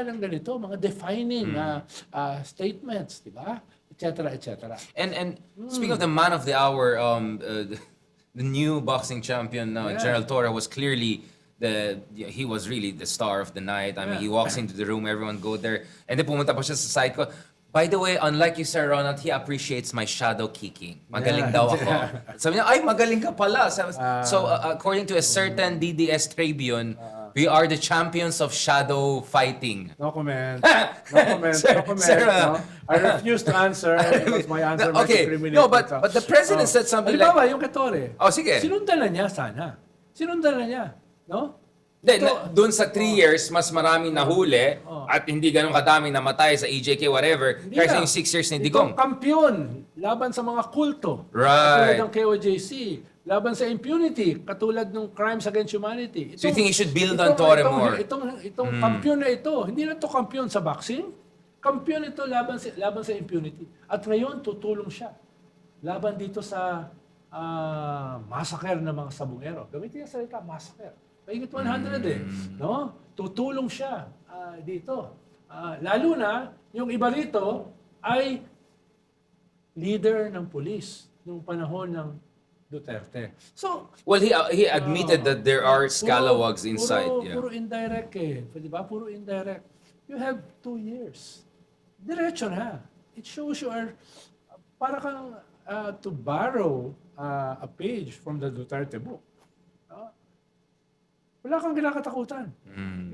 ng ganito, mga defining statements, di ba? Et cetera. And speaking of the man of the hour, the new boxing champion, General Torre, was clearly he was really the star of the night. I mean, he walks into the room, everyone go there, and then pumunta pa siya sa side ko. By the way, unlike you, Sir Ronald, he appreciates my shadow kicking. Magaling daw ako. Sabi niya, ay, magaling ka pala. So, according to a certain DDS Tribune, we are the champions of shadow fighting. No comment. No comment. No comment. Sir, no? I refuse to answer because my answer might incriminate. No, but the president said something like... Halimbawa, yung kay Torre. Oh, sige. Sinundan na niya sana. Sinundan na niya. No? Doon sa 3 years, mas maraming nahuli at hindi ganun kadaming namatay sa EDCA, whatever. Kaya yung 6 years ni Digong. Itong kampiyon, laban sa mga kulto. Right. Katulad ng KOJC. Laban sa impunity, katulad ng crimes against humanity. So you think he should build on Torre more? Itong kampiyon na ito, hindi na ito kampiyon sa boxing. Kampiyon ito laban sa impunity. At ngayon, tutulong siya. Laban dito sa massacre ng mga sabungero. Gamitin yung salita, massacre. Mahigit 100 no? Tutulong siya dito. Lalo na, yung iba rito ay leader ng pulis nung panahon ng Duterte. So, well, he admitted that there are scalawags inside. Puro indirect Di ba? Puro indirect. You have 2 years. Diretso na. It shows you are, para kang to borrow a page from the Duterte book. Wala kang kinakatakutan.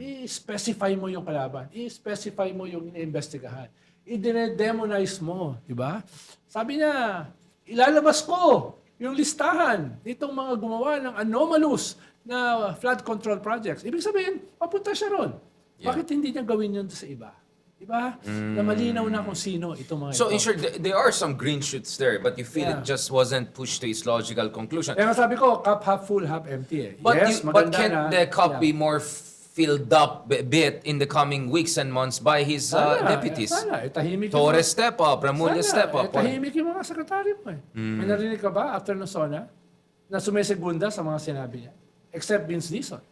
I-specify mo yung kalaban. I-specify mo yung iniimbestigahan. I-demonize mo. Diba? Sabi niya, ilalabas ko yung listahan nitong mga gumawa ng anomalous na flood control projects. Ibig sabihin, papunta siya ron. Bakit hindi niya gawin yun sa iba? Diba? Na malinaw na kung sino itong mga so, ito. in short, there are some green shoots there, but you feel it just wasn't pushed to its logical conclusion. Kaya sabi ko, cup half full, half empty. But, Yes, but can't the cup be more filled up a bit in the coming weeks and months by his deputies? Sana. Torre step up, Remulla step up. Tahimik yung mga sekretary mo. May narinig ka ba after ng SONA na sumisegunda sa mga sinabi niya? Except Vince Dizon.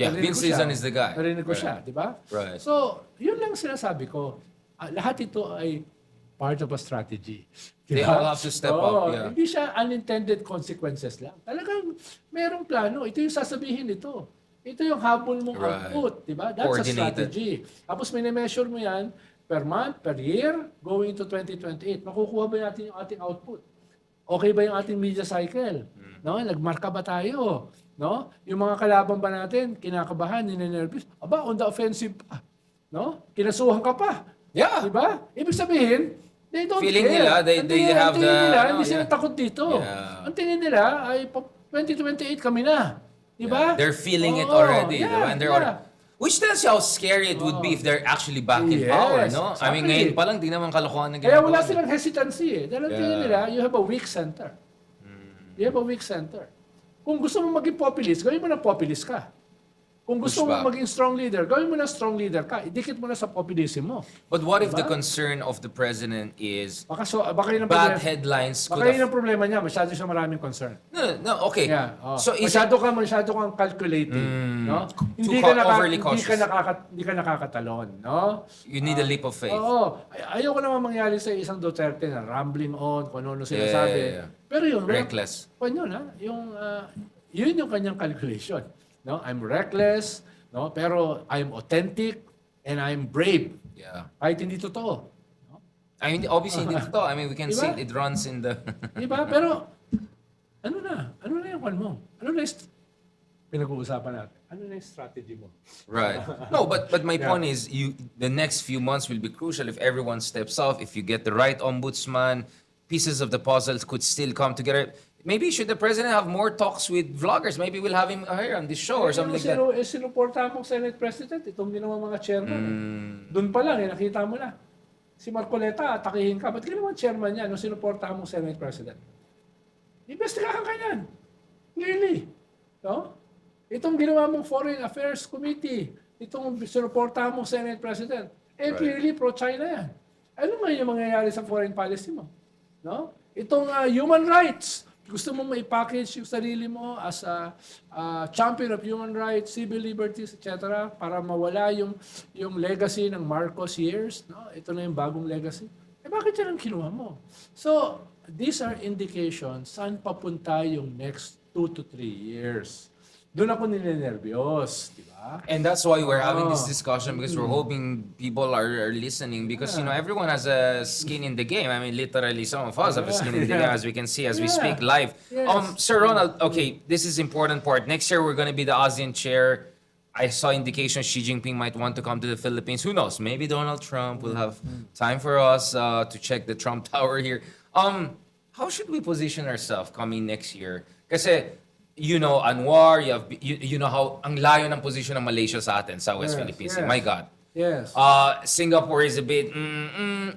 Yeah, Vince Dizon is the guy. Narinig ko siya, di ba? Right. So, yun lang sinasabi ko. Lahat ito ay part of a strategy. They all have to step up. Yeah. Hindi siya unintended consequences lang. Talagang merong plano. Ito yung sasabihin nito. Ito yung habol mong output. Di ba? That's a strategy. Tapos minimeasure mo yan per month, per year, going to 2028. Makukuha ba natin yung ating output? Okay ba yung ating media cycle? No? Nagmarka ba tayo? No? Yung mga kalaban ba natin, kinakabahan, ninenervous? Aba, on the offensive pa. No? Kinasuhan ka pa. Yeah. Diba? Ibig sabihin, they don't feeling care. nila, they have the... Hindi sila takot dito. Yeah. Ang tingin nila ay 2028 kami na. Diba? They're feeling it already. Yeah, and which tells you how scary it would be if they're actually back in power, no? Exactly. I mean, ngayon pa lang, di naman kalokohan na Kaya ginagawa. wala silang hesitancy Dahil ang tingin nila, you have a weak center. You have a weak center. Kung gusto mo maging populist, gawin mo na populist ka. Kung gusto mo maging strong leader, gawin mo na strong leader ka. Idikit mo na sa populism mo. But what if the concern of the president is baka yun ang bad problema. headlines? Baka yun ang problema niya. Masyado siya maraming concern. No, okay. Yeah, So is masyado kang calculating. No? Hindi ka nakakatalon. No? You need a leap of faith. Oo. Ayoko naman mangyari sa isang Duterte na rambling on, kung ano sinasabi. Pero yun, reckless. Yun yun yung kanyang calculation. No, I'm reckless, no, pero I'm authentic and I'm brave. Yeah. Kahit hindi totoo. No? I mean, obviously, hindi totoo. I mean, we can see it runs in the... Diba? Pero, ano na yung kwan mo? Ano na yung pinag-uusapan natin? Ano na yung strategy mo? Right. No, but my point is, the next few months will be crucial if everyone steps up, if you get the right ombudsman, pieces of the puzzles could still come together. Maybe should the president have more talks with vloggers? Maybe we'll have him here on this show or something like that. Sinuporta mo Senate President, itong ginawa mga chairman. Doon pa lang, nakita mo na. Si Marcoleta, atakihin ka. Ba't ginawa chairman niya nung sinuporta mo Senate President? Investigahan ka yan. Clearly. No? Itong ginawa mong Foreign Affairs Committee, itong sinuporta mo Senate President, clearly pro-China yan. Ano nga yung mangyayari sa foreign policy mo? No? Itong human rights, Gusto mo ma-package yung sarili mo as a champion of human rights, civil liberties, etc. para mawala yung legacy ng Marcos years. No? Ito na yung bagong legacy. Bakit yan ang kinuha mo? So, these are indications saan papunta yung next 2 to 3 years. Doon ako ninenervyos, di ba? And that's why we're having this discussion because we're hoping people are listening because you know everyone has a skin in the game. I mean, literally, some of us have a skin in the game as we can see as we speak live. Yes. Sir Ronald, okay, this is important part. Next year we're going to be the ASEAN chair. I saw indications Xi Jinping might want to come to the Philippines. Who knows? Maybe Donald Trump will have time for us to check the Trump Tower here. How should we position ourselves coming next year? Kasi you know, Anwar, you know how ang layo ng position ng Malaysia sa atin sa West Philippines. yes. My God. Yes. Singapore is a bit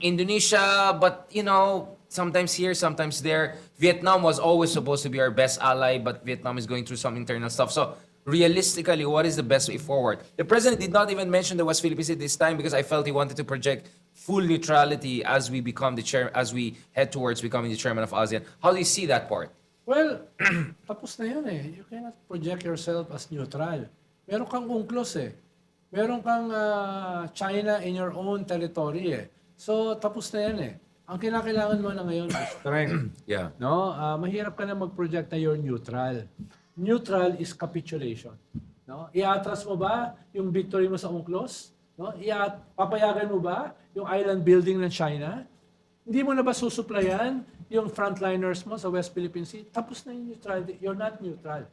Indonesia, but you know, sometimes here, sometimes there. Vietnam was always supposed to be our best ally, but Vietnam is going through some internal stuff. So realistically, what is the best way forward? The president did not even mention the West Philippines at this time because I felt he wanted to project full neutrality as we become the chair, as we head towards becoming the chairman of ASEAN. How do you see that part? Well, tapos na yun eh. You cannot project yourself as neutral. Meron kang UNCLOS eh. Meron kang China in your own territory eh. So, tapos na yan eh. Ang kinakailangan mo na ngayon is strength. Yeah. No? Mahirap ka na mag-project na you're neutral. Neutral is capitulation. No? Iatras mo ba yung victory mo sa UNCLOS? No? Papayagan mo ba yung island building ng China? Hindi mo na ba susuplayan yung frontliners mo sa West Philippine Sea? Tapos na yung neutrality. You're not neutral.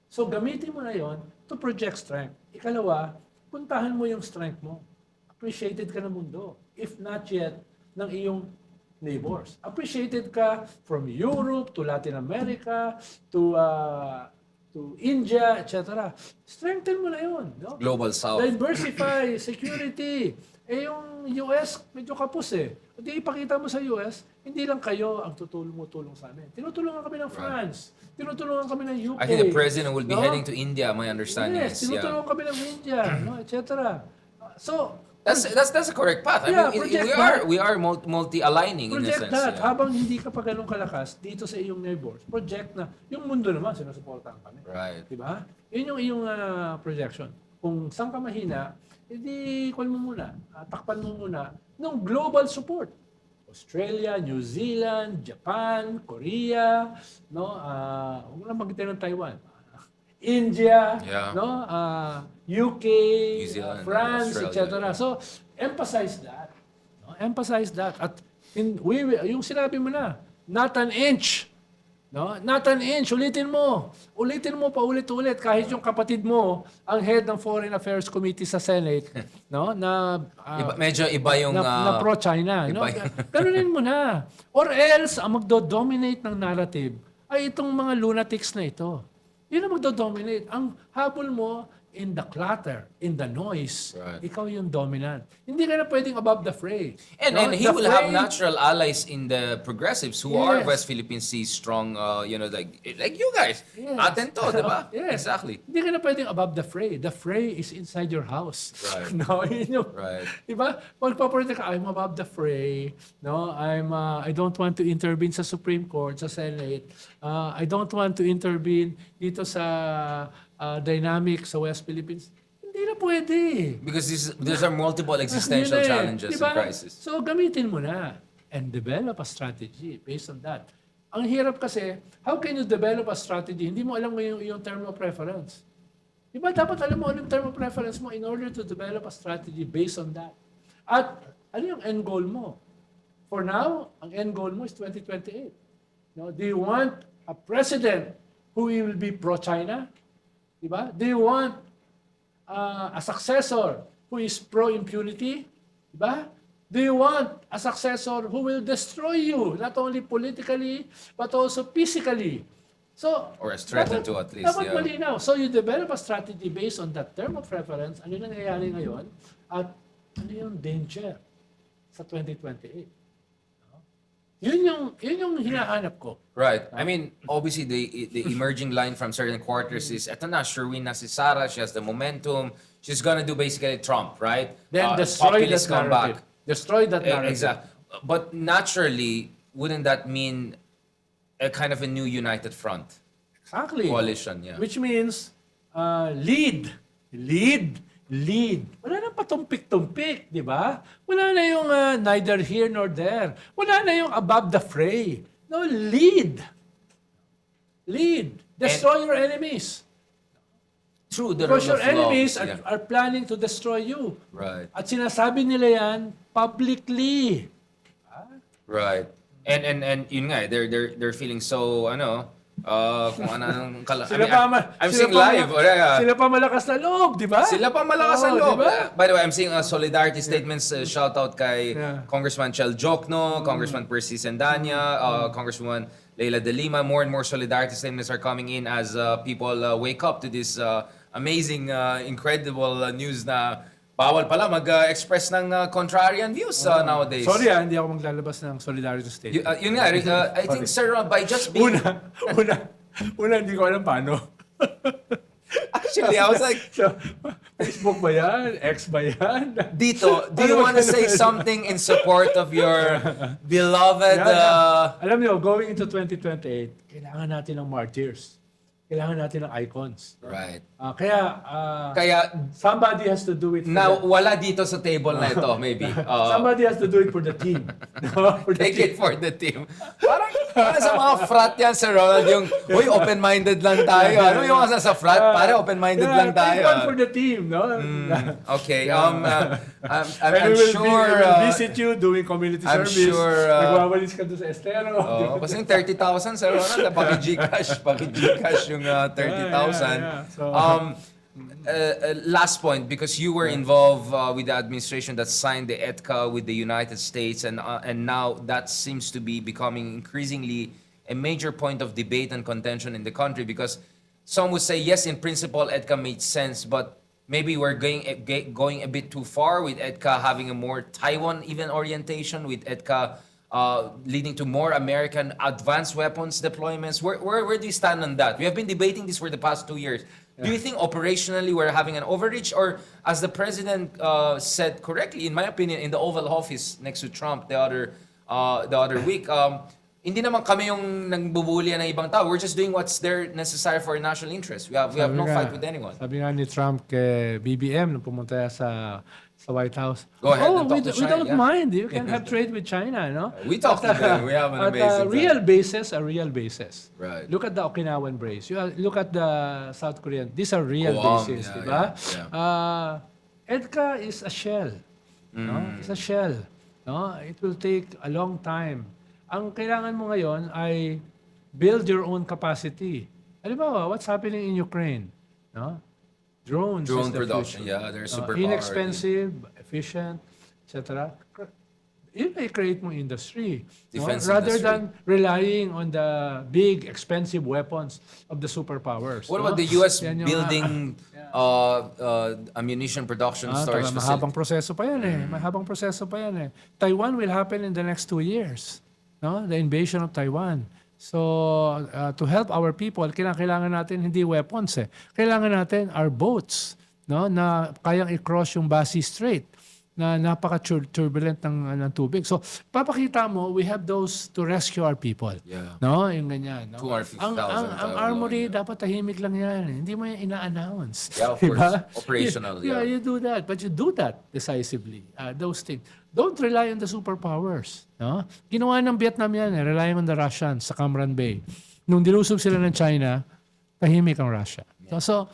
So, gamitin mo na yon to project strength. Ikalawa, puntahan mo yung strength mo. Appreciated ka ng mundo. If not yet, ng iyong neighbors. Appreciated ka from Europe to Latin America to India, etc. Strengthen mo na yun. No? Global South. Diversify, security. Yung US, medyo kapos eh. Hindi ipakita mo sa US, hindi lang kayo ang tutulong sa amin. Tinutulungan kami ng France. Tinutulungan kami ng UK. I think the president will be heading to India, my understanding Yes, is. tinutulungan kami ng India, no, etc. So, That's a correct path. Yeah, I mean, project we are multi-aligning in a project sense. that. Yeah. Habang hindi ka pa ganun kalakas dito sa iyong neighbors, project na yung mundo naman, sinusuportahan kami. Right. Diba? Yun yung iyong projection. Kung saan ka mahina, edi call mo muna, takpan mo muna ng global support. Australia, New Zealand, Japan, Korea, no? Huwag na magitin ng Taiwan. India, Yeah. no? UK, New Zealand, France, Australia, etc. So, emphasize that. No? Emphasize that. At yung sinabi mo na, not an inch. No? Not an inch. Ulitin mo. Ulitin mo pa ulit-ulit kahit yung kapatid mo ang head ng Foreign Affairs Committee sa Senate, no? Na Medyo iba yung na pro-China, no? iba Ganunin mo na. Or else ang magdo-dominate ng narrative ay itong mga lunatics na ito. Yun ang magdo-dominate. Ang habol mo in the clutter, in the noise, Right. ikaw yung dominant. Hindi ka na pwedeng above the fray. And No? he The will have fray- natural allies in the progressives who are Yes. West Philippine Sea strong, you know, like you guys. Yes. Atin to, di ba? Yes. Exactly. Hindi ka na pwedeng above the fray. The fray is inside your house. Right. No, yun yung, Right. Diba? Magpaproject ka, I'm above the fray. No, I don't want to intervene sa Supreme Court, sa Senate. I don't want to intervene dito sa dynamic sa West Philippines. Hindi na pwede. Because these are multiple existential Yun eh. challenges Diba? and crises. So, gamitin mo na and develop a strategy based on that. Ang hirap kasi, how can you develop a strategy? Hindi mo alam yung term of preference. Diba? Dapat alam mo ano yung term of preference mo in order to develop a strategy based on that. At ano yung end goal mo? For now, ang end goal mo is 2028. No? Do you want a president who will be pro-China? Diba? Do you want a successor who is pro-impunity? Diba? Do you want a successor who will destroy you, not only politically, but also physically? So, Or as threatened to at least, dapat yeah. malinaw. So, you develop a strategy based on that term of reference. Ano yung nangyayari ngayon? At ano yung danger sa 2028? Yun yung hinahanap ko. Right. I mean, obviously, the emerging line from certain quarters is, eto na, Sherwin na si Sarah, she has the momentum, she's gonna do basically Trump, right? Then destroy that populist narrative. Destroy that narrative. Exactly. But naturally, wouldn't that mean a kind of a new united front Exactly. coalition. Yeah. Which means, lead. Wala nang patumpik-tumpik, di ba? Wala na yung neither here nor there. Wala na yung above the fray. No, lead. Destroy your enemies. True, the Because rule your of law. enemies Yeah. are planning to destroy you. Right. At sinasabi nila yan publicly. Right. And yun nga, they're feeling so kung ano I'm seeing live. Sila pa malakas na loob, di ba? Sila pa malakas ang Oo, loob. diba? By the way, I'm seeing solidarity statements, shout out kay Yeah. Congressman Chel Jokno, Congressman Percy Sendanya, Congresswoman Leila De Lima. More and more solidarity statements are coming in as people wake up to this amazing, incredible news na bawal pala mag-express ng contrarian views nowadays. Sorry hindi ako maglalabas ng solidarity statement. Yun nga, I think, sir, by just being... Una, hindi ko alam paano. Actually, I was like, So, Facebook ba yan? X ba yan? Dito, do you want to say something in support of your beloved... Alam niyo, going into 2028, kailangan natin ng martyrs. Kailangan natin ng icons. Right. Kaya somebody has to do it. Wala dito sa table na ito, maybe. Somebody has to do it for the team. No? For the Take team. it for the team. Parang sa mga frat yan, Sir Ronald, yung, uy, open-minded lang tayo. Ano yung sa frat? Pare, open-minded lang tayo. Take one for the team, no? Okay. And I'm we sure... will visit you doing community I'm service. sure, Nagwawalis ka doon sa Estero. Kasi yung 30,000, Sir Ronald, paki-Gcash yung 30,000. So, Last point, because you were involved with the administration that signed the EDCA with the United States, and now that seems to be becoming increasingly a major point of debate and contention in the country, because some would say, yes, in principle, EDCA made sense, but maybe we're going a bit too far with EDCA having a more Taiwan even orientation, with EDCA leading to more American advanced weapons deployments. Where do you stand on that? We have been debating this for the past 2 years. Do you think operationally we're having an overreach, or as the president said correctly, in my opinion, in the Oval Office next to Trump the other week, hindi naman kami yung nagbubuli ng ibang tao. We're just doing what's there necessary for our national interest. We have no fight with anyone. Sabi nga ni Trump kay BBM nung pumunta sa White House. Go ahead and talk to we China, don't yeah. mind. You can have trade with China, no? We talk to them. We have an amazing real bases are real bases. Right. Look at the Okinawan base. Look at the South Korean. These are real Guam, bases, yeah, di ba? yeah. EDCA is a shell. No? It's a shell. No? It will take a long time. Ang kailangan mo ngayon ay build your own capacity. Halimbawa, what's happening in Ukraine? No? Drones. Drone is the production, future. yeah, they're super Inexpensive, efficient, etc. Yun ay create mo industry. No? Defense Rather industry. than relying on the big, expensive weapons of the superpowers. What no? about the U.S. Yan yung, building ammunition production storage mahabang facility? proseso pa yan eh. Mahabang proseso pa yan eh. Taiwan will happen in the next 2 years. No? The invasion of Taiwan. So, to help our people, kailangan natin hindi weapons eh. Kailangan natin our boats, no, na kayang i-cross yung Basi Strait na napaka-turbulent ng tubig. So, papakita mo, we have those to rescue our people. Yeah. No? Yung ganyan. No? 250,000 Ang armory, dapat tahimik lang yan. Hindi mo yan ina-announce. Yeah, of course. Operational, yeah. You do that. But you do that decisively. Those things. Don't rely on the superpowers. No? Ginawa ng Vietnam yan, relying on the Russians sa Cam Ranh Bay. Nung dilusob sila ng China, tahimik ang Russia. So,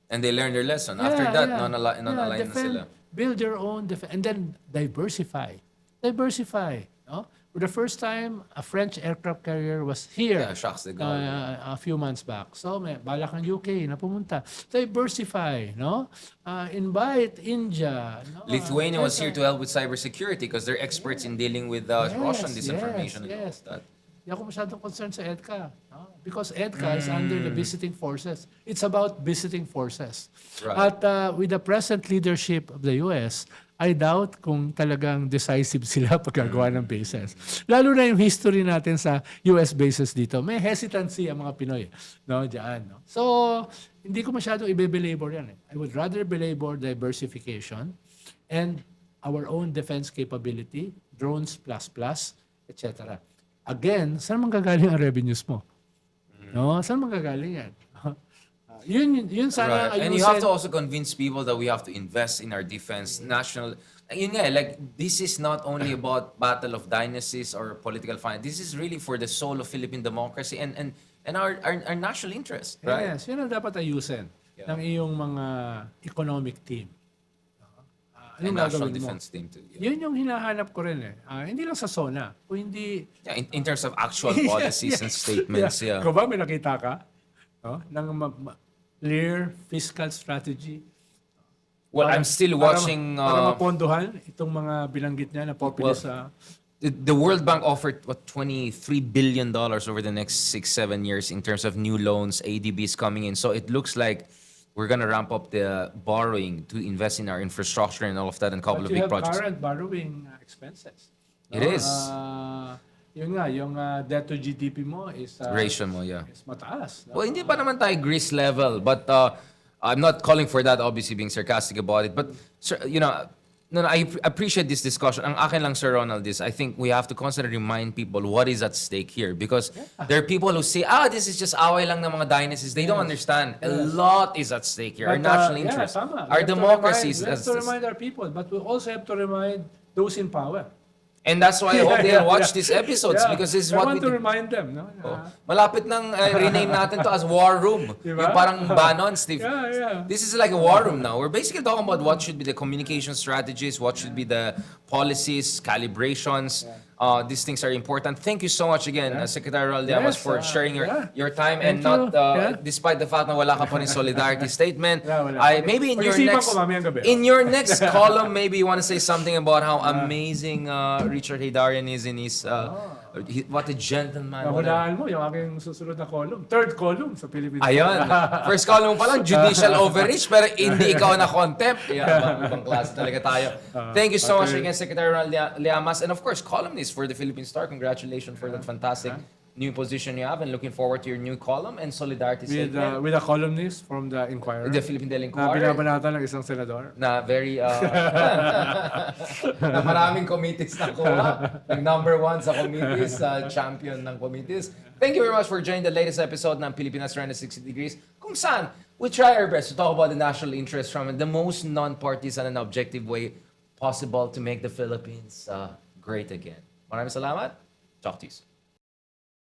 And they learned their lesson. After that, non-aligned na sila. Build your own, and then diversify. Diversify. No? For the first time, a French aircraft carrier was here Yeah, Charles de Gaulle. a few months back. So, may balak ng UK na pumunta. Diversify. No? Invite India. No? Lithuania was here to help with cybersecurity because they're experts in dealing with Russian disinformation and all Yes. that. Hindi ako masyadong concerned sa EDCA. No? Because EDCA is under the visiting forces. It's about visiting forces. Right. At with the present leadership of the US, I doubt kung talagang decisive sila pagkagawa ng bases. Lalo na yung history natin sa US bases dito. May hesitancy ang mga Pinoy. No, diyan, no? So, hindi ko masyadong i-belabor yan. I would rather belabor diversification and our own defense capability, drones plus, etc. again, saan manggagaling ang revenues mo? No? Saan manggagaling yan? Yun sana Right. And you have to also convince people that we have to invest in our defense, national. Yun nga, like, this is not only about battle of dynasties or political finance. This is really for the soul of Philippine democracy and our national interest, right? Yes, yun ang dapat ayusin ng iyong mga economic team. And Anong national gagawin mo? defense team too. Yeah. Yun yung hinahanap ko rin eh. Hindi lang sa SONA, o hindi... Yeah, in terms of actual policies and statements, yeah. Ikaw ba, may nakita ka? No? Ng clear fiscal strategy. Well, I'm still watching. Para mapondohan itong mga binanggit niya na populist sa... The World Bank offered $23 billion over the next 6-7 years in terms of new loans, ADBs coming in. So it looks like we're gonna ramp up the borrowing to invest in our infrastructure and all of that and a couple of But you big have projects. current borrowing expenses. It is. Yun nga, yung debt to GDP mo is... Ratio mo, yeah. is mataas. No? Well, hindi pa naman tayo Greece level, but I'm not calling for that, obviously being sarcastic about it. But, sir, you know, no, I appreciate this discussion. Ang akin lang, Sir Ronald, is I think we have to constantly remind people what is at stake here. Because there are people who say, this is just away lang ng mga dynasties. They don't understand. A lot is at stake here. Our national interest. Our democracies. We have to remind our people, but we also have to remind those in power. And that's why I hope they'll watch these episodes because this is what we want to do. remind them. No? Malapit nang rename natin to as War Room. Diba? Yung parang Bannon, Steve. Yeah. This is like a war room now. We're basically talking about what should be the communication strategies, what should be the policies, calibrations. These things are important. Thank you so much again, Secretary Ronald Llamas, for sharing your time and Thank not you. despite the fact na wala ka pa rin solidarity statement. Wala. Maybe Pag-isipan in your next column, maybe you want to say something about how amazing Richard Haydarian is in his what a gentleman. Nahulaan mo yung aking susunod na column. Third column sa Philippines. Ayun. First column mo pa lang, judicial overreach, pero hindi ikaw na contempt. Ibang klase talaga tayo. Thank you so much again, Secretary Ronald Llamas. And of course, columnist for the Philippine Star. Congratulations for that fantastic new position you have and looking forward to your new column and solidarity statement. With a columnist from the Inquirer. The Philippine Daily Na Inquirer. binabanatan ng isang senador. Na very na maraming committees na kuha. Nag-number 1 sa committees, champion ng committees. Thank you very much for joining the latest episode ng Pilipinas 360 Degrees, kung saan we try our best to talk about the national interest from the most non-partisan and objective way possible to make the Philippines great again. Maraming salamat. Talk to you soon.